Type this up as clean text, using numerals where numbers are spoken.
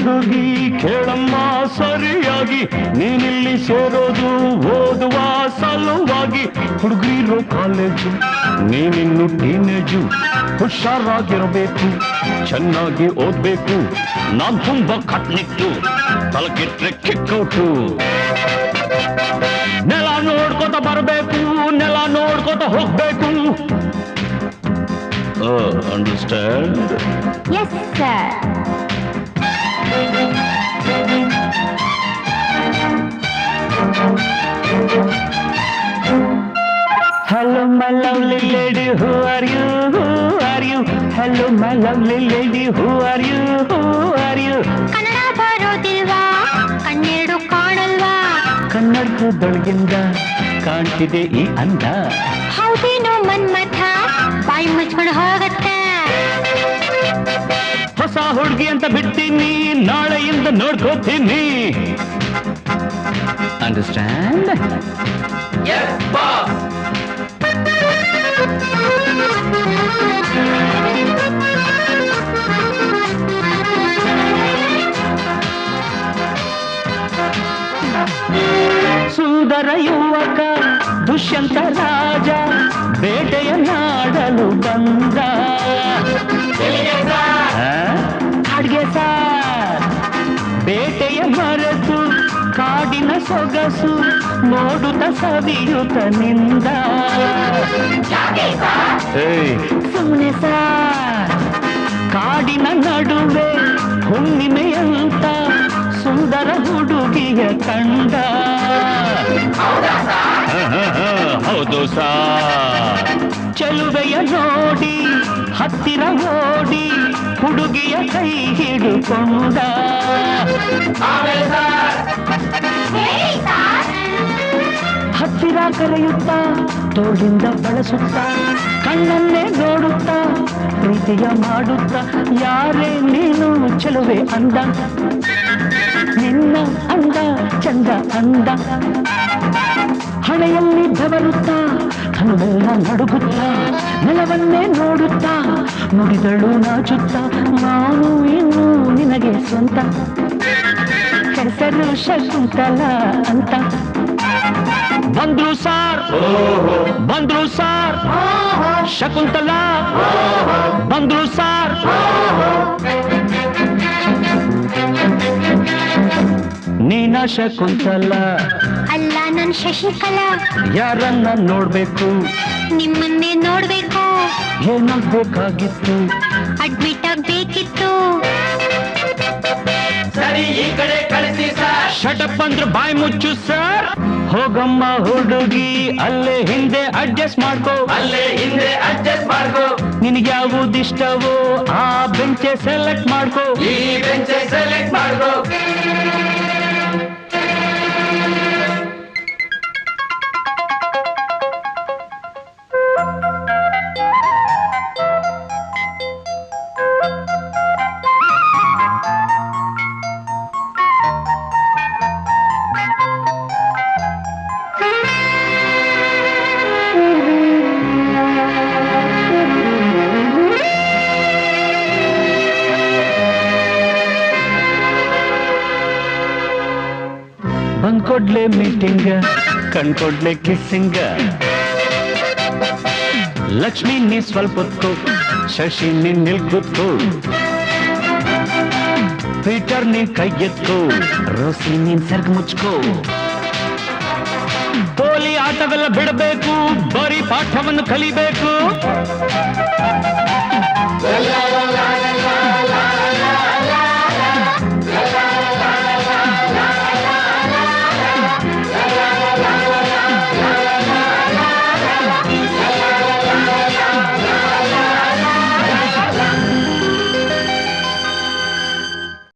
ಹುಡುಗಿ ಕೇಳಮ್ಮ ಸರಿಯಾಗಿ, ನೀನಿಲ್ಲಿ ಸೇರೋದು ಓದುವ ಸಲುವಾಗಿ. ಹುಡುಗಿರೋ ಕಾಲೇಜು, ನೀನಿನ್ನು ಟೀನೇಜು. ಹುಷಾರಾಗಿರಬೇಕು, ಚೆನ್ನಾಗಿ ಓದ್ಬೇಕು. ನಾನ್ ತುಂಬಾ ಕಟ್ನಿಟ್ಟು, ತಲಗಿಟ್ರೆ ಕಿಕ್ಕೌಟು. ನೆಲ ನೋಡ್ಕೊತ ಬರಬೇಕು, ನೆಲ ನೋಡ್ಕೊತ ಹೋಗ್ಬೇಕು. Understand? Yes sir. Hello my lovely lady, who are you? Who are you? Hello my lovely lady, who are you? Who are you? Kannada ಬರೋದಿಲ್ವಾ, ಕಣ್ಣೆರಡು ಕಾಣಲ್ವಾ? ಕನ್ನಡದೊಳಗಿಂದ ಕಾಣ್ತಿದೆ ಈ ಅಂದ. ಹೌದೇನೋ ಮನ್ಮಥ, ಬಾಯಿ ಮುಚ್ಕೊಂಡು ಹೋಗತ್ತೆ. ಹೊಸ ಹುಡುಗಿ ಅಂತ ಬಿಡ್ತೀನಿ, ನಾಳೆಯಿಂದ ನೋಡ್ಕೋತೀನಿ. ಅಂಡರ್ಸ್ಟ್ಯಾಂಡ್? Yes boss. ಸುಂದರ ಯುವಕ ದುಷ್ಯಂತ ರಾಜ ಬೇಟೆಯನ್ನಾಡಲು ಬಂದ. ಅಡ್ಗೆ ಸಾರ್ ಬೇಟೆಯ ಮರೆತು ಕಾಡಿನ ಸೊಗಸು ನೋಡುತ್ತ ಸವಿಯುತ್ತ ನಿಂದ. ಸುಮ್ಮನೆ ಸಾರ್ ಕಾಡಿನ ನಡುವೆ ಹುಣ್ಣಿಮೆಯಂತ ಸುಂದರ ಹುಡುಗಿಯ ಕಂಡ. ಹೌದು ಸಾರ್, ಚೆಲುವೆಯ ನೋಡಿ ಹತ್ತಿರ ಓಡಿ ಹುಡುಗಿಯ ಕೈ ಹಿಡುಕೊಂಡ. ಹತ್ತಿರ ಕರೆಯುತ್ತಾ ತೋಳಿಂದ ಬಳಸುತ್ತ ಕಣ್ಣನ್ನೇ ನೋಡುತ್ತಾ ಪ್ರೀತಿಯ ಮಾಡುತ್ತಾ. ಯಾರೇ ನೀನು ಚೆಲುವೆ ಅಂದ, ನಿನ್ನ ಅಂದ ಚಂದ ಅಂದ. ಹಣೆಯಲ್ಲಿ ಬೆವರುತ್ತಾ ಹನುಮೆಲ್ಲ ನಡುಗುತ್ತಾ ನೆಲವನ್ನೇ ನೋಡುತ್ತಾ ನುಡಿದಳು ನಾಚುತ್ತಾ. ನಾನು ಇನ್ನು ನಿನಗೆ ಸ್ವಂತ, ಹೆಸರು ಶಕುಂತಲ ಅಂತ. ಬಂದ್ರು ಸಾರ್, ಬಂದ್ರು ಸಾರ್, ಶಕುಂತಲ ಬಂದ್ರು ಸಾರ್. ನೀನ ಶಕುಂತಲ ಅಲ್ಲ, ನನ್ ಶಶಿಕಲಾ. ಯಾರನ್ನ ನೋಡ್ಬೇಕು? ನಿಮ್ಮನ್ನೇ ನೋಡ್ಬೇಕು. ಏನಾಗ್ಬೇಕಾಗಿತ್ತು? ಅಡ್ಮಿಟ್ ಆಗ್ಬೇಕಿತ್ತು. ಸರಿ, ಈ ಕಡೆ ಕಳಿಸಿ ಸರ್. ಶಟಪ್ ಅಂದ್ರೆ ಬಾಯಿ ಮುಚ್ಚು ಸರ್. ಹೋಗಮ್ಮ ಹುಡುಗಿ, ಅಲ್ಲೇ ಹಿಂದೆ ಅಡ್ಜಸ್ಟ್ ಮಾಡ್ಕೋ. ಅಲ್ಲೇ ಹಿಂದೆ ಅಡ್ಜಸ್ಟ್ ಮಾಡ್ಕೋ. ನಿನಗೆ ಯಾವುದಿಷ್ಟವೋ ಆ ಬೆಂಚೆ ಸೆಲೆಕ್ಟ್ ಮಾಡ್ಕೋ. ಈ ಬೆಂಚೆ ಸೆಲೆಕ್ಟ್ ಮಾಡ್ಕೋ. ಬಂದ್ಕೊಡ್ಲೆ ಮೀಟಿಂಗ್, ಕಣ್ಕೊಡ್ಲೆ ಕಿಸ್ಸಿಂಗ. ಲಕ್ಷ್ಮಿ ನೀ ಸ್ವಲ್ಪ ಹೊತ್ಕೋ, ಶಶಿ ನೀನ್ ನಿಲ್ಕುತ್ಕೋ. ಪೀಟರ್ ನೀನ್ ಕೈ ಎತ್ಕೋ, ರೋಸಿ ನೀನ್ ಸರ್ಗ್ ಮುಚ್ಕೋ. ಪೋಲಿ ಆಟವೆಲ್ಲ ಬಿಡಬೇಕು, ಬರೀ ಪಾಠವನ್ನು ಕಲಿಬೇಕು.